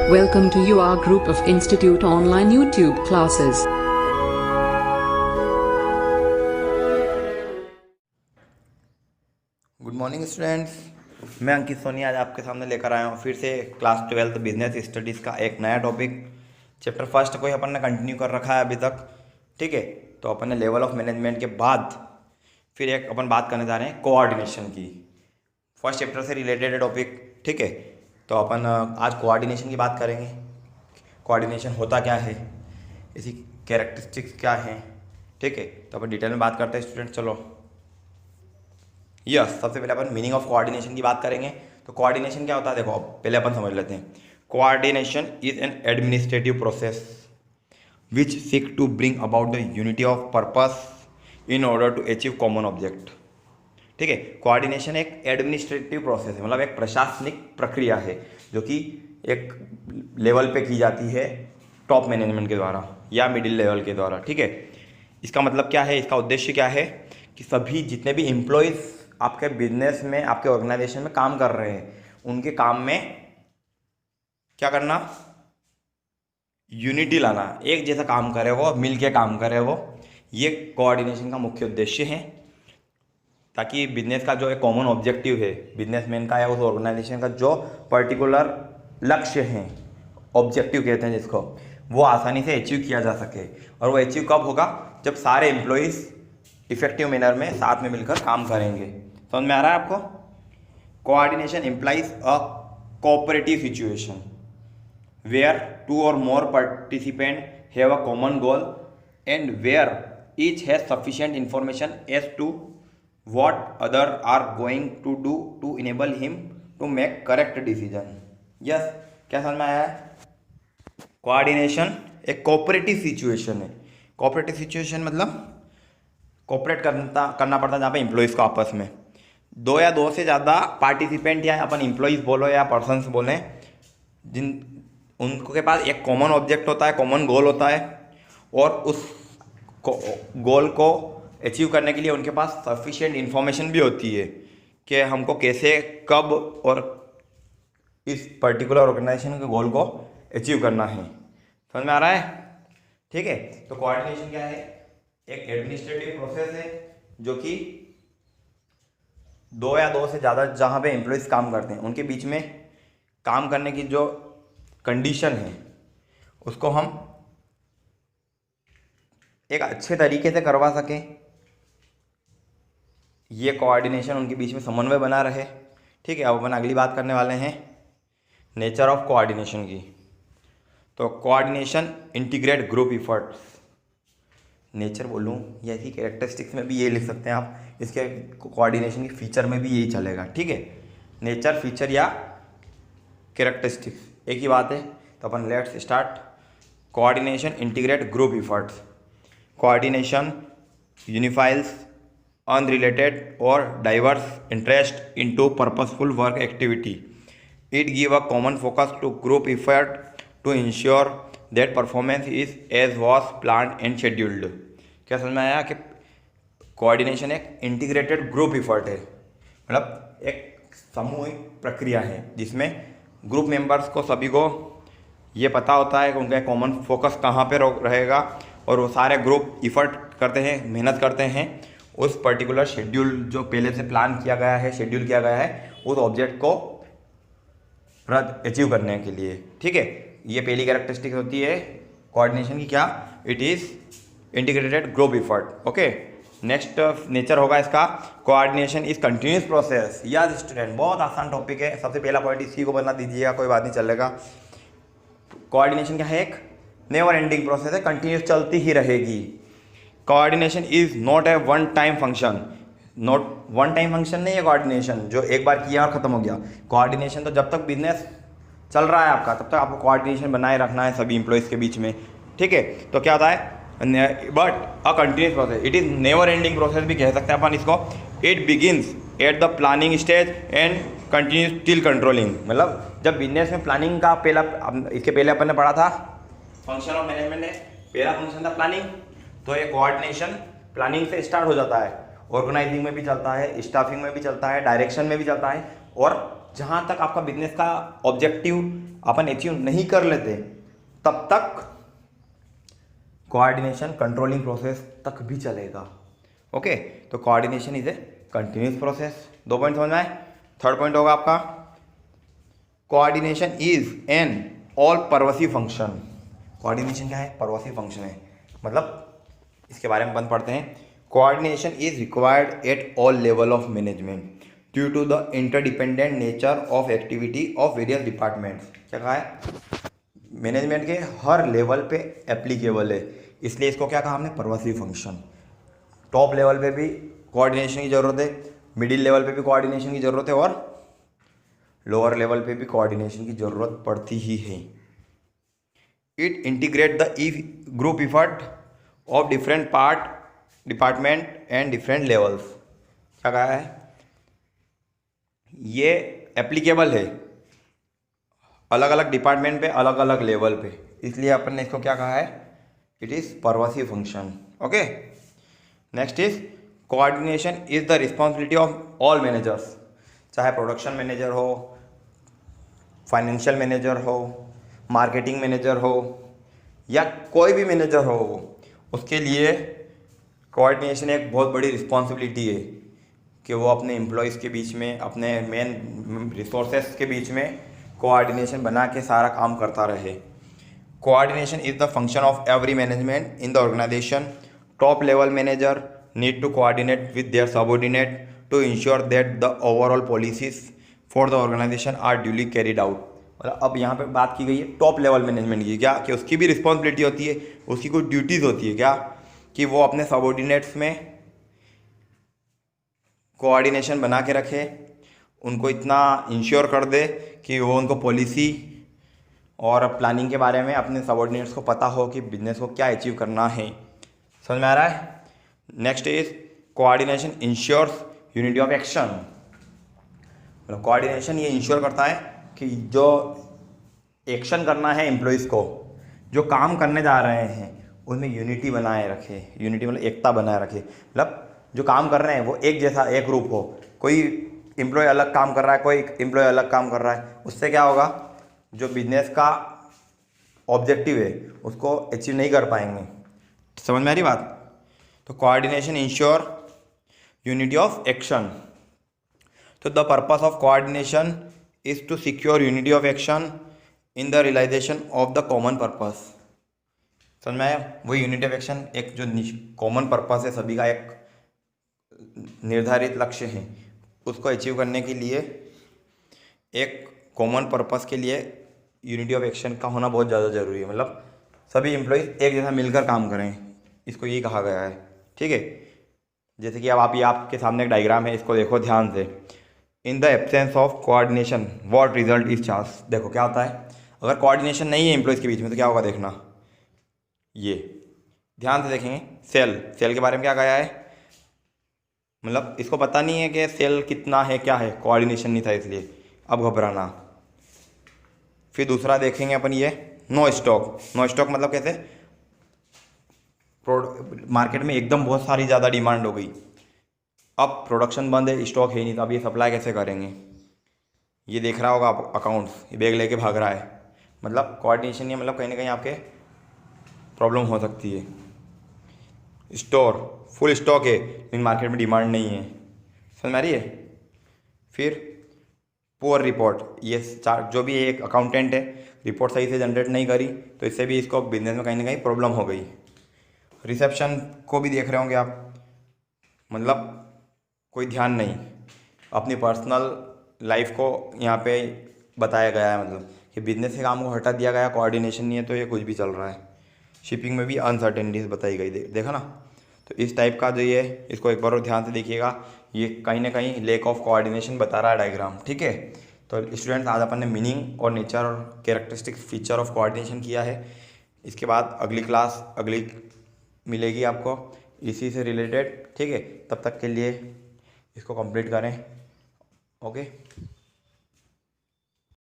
Welcome to your group of Institute online YouTube classes. Good morning students, मैं अंकित सोनी आज आपके सामने लेकर आया हूँ फिर से क्लास 12 बिजनेस स्टडीज़ का एक नया टॉपिक। चैप्टर फर्स्ट को ही अपन ने कंटिन्यू कर रखा है अभी तक, ठीक है। तो अपन ने लेवल ऑफ मैनेजमेंट के बाद फिर एक अपन बात करने जा रहे हैं कोऑर्डिनेशन की। फर्स्ट चैप्टर से रिलेटेड है टॉपिक, ठीक है। तो अपन आज कोऑर्डिनेशन की बात करेंगे। कोऑर्डिनेशन होता क्या है, इसकी कैरेक्टरिस्टिक्स क्या हैं, ठीक है। तो अपन डिटेल में बात करते हैं स्टूडेंट। चलो सबसे पहले अपन मीनिंग ऑफ कोऑर्डिनेशन की बात करेंगे। तो कोऑर्डिनेशन क्या होता है, देखो पहले अपन समझ लेते हैं। Coordination is an administrative process which seek to bring about the unity of purpose in order to achieve common object, ठीक है। कोऑर्डिनेशन एक एडमिनिस्ट्रेटिव प्रोसेस है, मतलब एक प्रशासनिक प्रक्रिया है जो कि एक लेवल पे की जाती है टॉप मैनेजमेंट के द्वारा या मिडिल लेवल के द्वारा, ठीक है। इसका मतलब क्या है, इसका उद्देश्य क्या है कि सभी जितने भी एम्प्लॉयज़ आपके बिजनेस में, आपके ऑर्गेनाइजेशन में काम कर रहे हैं, उनके काम में क्या करना, यूनिटी लाना, एक जैसा काम करे वो, मिल के काम करे वो। ये कोऑर्डिनेशन का मुख्य उद्देश्य है, ताकि बिजनेस का जो एक कॉमन ऑब्जेक्टिव है बिजनेसमैन का या उस ऑर्गेनाइजेशन का जो पर्टिकुलर लक्ष्य है, ऑब्जेक्टिव कहते हैं जिसको, वो आसानी से अचीव किया जा सके। और वो अचीव कब होगा, जब सारे एम्प्लॉयज़ इफेक्टिव मैनर में साथ में मिलकर काम करेंगे। समझ में आ रहा है आपको। Coordination implies a cooperative situation where two or more participant have a common goal and where each has sufficient information as to what other are going to do to enable him to make correct decision. Yes, क्या समझ में आया है। Coordination एक cooperative situation है। Cooperative situation मतलब cooperate करना पड़ता है जहाँ पे एम्प्लॉयज़ को आपस में दो या दो से ज़्यादा पार्टिसिपेंट या अपन एम्प्लॉयज़ बोलो या पर्सन्स बोलें, जिन उनके पास एक कॉमन ऑब्जेक्ट होता है, कॉमन गोल होता है, और उस गोल को अचीव करने के लिए उनके पास सफिशिएंट इन्फॉर्मेशन भी होती है कि हमको कैसे, कब और इस पर्टिकुलर ऑर्गेनाइजेशन के गोल को अचीव करना है। समझ में आ रहा है, ठीक है। तो कोऑर्डिनेशन क्या है, एक एडमिनिस्ट्रेटिव प्रोसेस है जो कि दो या दो से ज़्यादा जहाँ पे एम्प्लॉयज़ काम करते हैं उनके बीच में काम करने की जो कंडीशन है उसको हम एक अच्छे तरीके से करवा सकें। ये कोऑर्डिनेशन उनके बीच में समन्वय बना रहे, ठीक है। अब अपन अगली बात करने वाले हैं नेचर ऑफ कोऑर्डिनेशन की। तो coordination integrate group efforts, nature बोलूँ या इसकी कैरेक्टरिस्टिक्स में भी ये लिख सकते हैं आप, इसके कोऑर्डिनेशन की फीचर में भी यही चलेगा, ठीक है। नेचर, फीचर या कैरेक्टरिस्टिक्स एक ही बात है। तो अपन let's start. Coordination integrate group efforts. Coordination unifies unrelated और diverse interest into purposeful work activity. It give a common focus to group effort to ensure that performance is as was plan and scheduled. क्या समझ में आया कि coordination एक integrated group effort है, मतलब एक सामूहिक प्रक्रिया है जिसमें ग्रुप मेंबर्स को, सभी को ये पता होता है कि उनका कॉमन फोकस कहाँ पे रहेगा, और वो सारे ग्रुप इफर्ट करते हैं, मेहनत करते हैं उस पर्टिकुलर शेड्यूल जो पहले से प्लान किया गया है, शेड्यूल किया गया है, उस ऑब्जेक्ट को अचीव करने के लिए, ठीक है। ये पहली कैरेक्टरिस्टिक होती है कोऑर्डिनेशन की, क्या, it is integrated group effort, okay. Next nature होगा इसका, कोऑर्डिनेशन इज कंटिन्यूस प्रोसेस। याद स्टूडेंट, बहुत आसान टॉपिक है, सबसे पहला पॉइंट इसी को बना दीजिएगा, कोई बात नहीं चलेगा। कोऑर्डिनेशन क्या है, एक नेवर एंडिंग प्रोसेस है, कंटिन्यूस चलती ही रहेगी। Coordination is not a one time function, not one time function नहीं है कोऑर्डिनेशन जो एक बार किया और ख़त्म हो गया। कोऑर्डिनेशन तो जब तक बिजनेस चल रहा है आपका, तब तक आपको कोऑर्डिनेशन बनाए रखना है सभी एम्प्लॉयज़ के बीच में, ठीक है। तो क्या होता है, but a continuous process, it is never ending process भी कह सकते हैं अपन इसको। It begins at the planning stage and continuous till controlling. मतलब जब बिजनेस में प्लानिंग का पहला, इसके पहले अपन ने पढ़ा था फंक्शन ऑफ मैनेजमेंट में, पहला फंक्शन था प्लानिंग। तो ये कोऑर्डिनेशन प्लानिंग से स्टार्ट हो जाता है, ऑर्गेनाइजिंग में भी चलता है, स्टाफिंग में भी चलता है, डायरेक्शन में भी चलता है और जहाँ तक आपका बिजनेस का ऑब्जेक्टिव अपन अचीव नहीं कर लेते तब तक कोऑर्डिनेशन कंट्रोलिंग प्रोसेस तक भी चलेगा। ओके, तो coordination is a continuous process. 2 point समझ में आए। थर्ड पॉइंट होगा आपका coordination is an all pervasive function. Coordination क्या है? परवसिव फंक्शन है, मतलब इसके बारे में अपन पढ़ते हैं। Coordination is required at all level of management due to the interdependent nature of activity of various departments. क्या कहा है? मैनेजमेंट के हर लेवल पे एप्लीकेबल है, इसलिए इसको क्या कहा हमने? परवसिव फंक्शन। टॉप लेवल पे भी कोऑर्डिनेशन की ज़रूरत है, मिडिल लेवल पे भी कोऑर्डिनेशन की ज़रूरत है और लोअर लेवल पे भी कोऑर्डिनेशन की ज़रूरत पड़ती ही है। It integrate the group effort of different department and different levels. क्या कहा है? ये एप्लीकेबल है अलग अलग डिपार्टमेंट पे, अलग अलग लेवल पे, इसलिए अपन ने इसको क्या कहा है? It is pervasive function. Okay, next is coordination is the responsibility of all managers. चाहे प्रोडक्शन मैनेजर हो, फाइनेंशियल मैनेजर हो, मार्केटिंग मैनेजर हो या कोई भी मैनेजर हो, उसके लिए कोऑर्डिनेशन एक बहुत बड़ी रिस्पॉन्सिबिलिटी है कि वो अपने एम्प्लॉयज़ के बीच में, अपने मेन रिसोर्सेस के बीच में कोऑर्डिनेशन बना के सारा काम करता रहे। Coordination is the function of every management in the organisation. Top level manager need to coordinate with their subordinate to ensure that the overall policies for the organisation are duly carried out. मतलब अब यहाँ पे बात की गई है top level management की, क्या कि उसकी भी रिस्पॉन्सिबिलिटी होती है, उसकी कुछ ड्यूटीज़ होती है, क्या कि वो अपने सबऑर्डिनेट्स में कोऑर्डिनेशन बना के रखे, उनको इतना इंश्योर कर दे कि वो उनको पॉलिसी और प्लानिंग के बारे में अपने सबऑर्डिनेट्स को पता हो कि बिजनेस को क्या अचीव करना है। समझ में आ रहा है? Next is coordination ensures unity of action. मतलब कोऑर्डिनेशन ये इंश्योर करता है कि जो एक्शन करना है एम्प्लॉयज़ को, जो काम करने जा रहे हैं, उनमें यूनिटी बनाए रखे। यूनिटी मतलब एकता बनाए रखे, मतलब जो काम कर रहे हैं वो एक जैसा, एक ग्रुप हो। कोई एम्प्लॉय अलग काम कर रहा है, कोई एम्प्लॉय अलग काम कर रहा है, उससे क्या होगा? जो बिजनेस का ऑब्जेक्टिव है उसको अचीव नहीं कर पाएंगे। समझ में आ रही बात? तो coordination ensure unity of action. तो the purpose of coordination is to secure unity of action in the realization of the common purpose. समझ में आया? वही यूनिटी ऑफ एक्शन, एक जो कॉमन पर्पस है, सभी का एक निर्धारित लक्ष्य है, उसको अचीव करने के लिए एक कॉमन पर्पस के लिए यूनिटी ऑफ एक्शन का होना बहुत ज़्यादा ज़रूरी है। मतलब सभी एम्प्लॉयज़ एक जैसा मिलकर काम करें, इसको यही कहा गया है। ठीक है, जैसे कि अब आप ये आपके सामने एक डायग्राम है, इसको देखो ध्यान से। In the absence of coordination what result is chance. देखो क्या होता है, अगर कोऑर्डिनेशन नहीं है एम्प्लॉयज़ के बीच में तो क्या होगा? देखना, ये ध्यान से देखेंगे। सेल के बारे में क्या कहा है? मतलब इसको पता नहीं है कि सेल कितना है, क्या है, कोऑर्डिनेशन नहीं था इसलिए अब घबराना। फिर दूसरा देखेंगे अपन ये नो स्टॉक। नो स्टॉक मतलब कैसे? मार्केट में एकदम बहुत सारी ज़्यादा डिमांड हो गई, अब प्रोडक्शन बंद है, स्टॉक है नहीं, तो अब ये सप्लाई कैसे करेंगे? ये देख रहा होगा अकाउंट्स, ये बैग लेके भाग रहा है, मतलब कोऑर्डिनेशन नहीं है, मतलब कहीं ना कहीं आपके प्रॉब्लम हो सकती है। स्टोर फुल स्टॉक है लेकिन मार्केट में डिमांड नहीं है। समझ में आ रही है? फिर पुअर रिपोर्ट, ये जो भी एक अकाउंटेंट है, रिपोर्ट सही से जनरेट नहीं करी तो इससे भी इसको बिजनेस में कहीं ना कहीं प्रॉब्लम हो गई। रिसेप्शन को भी देख रहे होंगे आप, मतलब कोई ध्यान नहीं, अपनी पर्सनल लाइफ को यहाँ पे बताया गया है, मतलब कि बिजनेस के काम को हटा दिया गया, कोऑर्डिनेशन नहीं है तो ये कुछ भी चल रहा है। शिपिंग में भी अनसर्टेनिटीज बताई गई, देखा ना? तो इस टाइप का जो ये, इसको एक बार और ध्यान से देखिएगा, ये कहीं ना कहीं लेक ऑफ कोऑर्डिनेशन बता रहा है डायग्राम। ठीक है, तो स्टूडेंट्स आज अपन ने मीनिंग और नेचर और कैरेक्टरिस्टिक फीचर ऑफ कोऑर्डिनेशन किया है। इसके बाद अगली क्लास अगली मिलेगी आपको इसी से रिलेटेड। ठीक है, तब तक के लिए इसको कंप्लीट करें। ओके।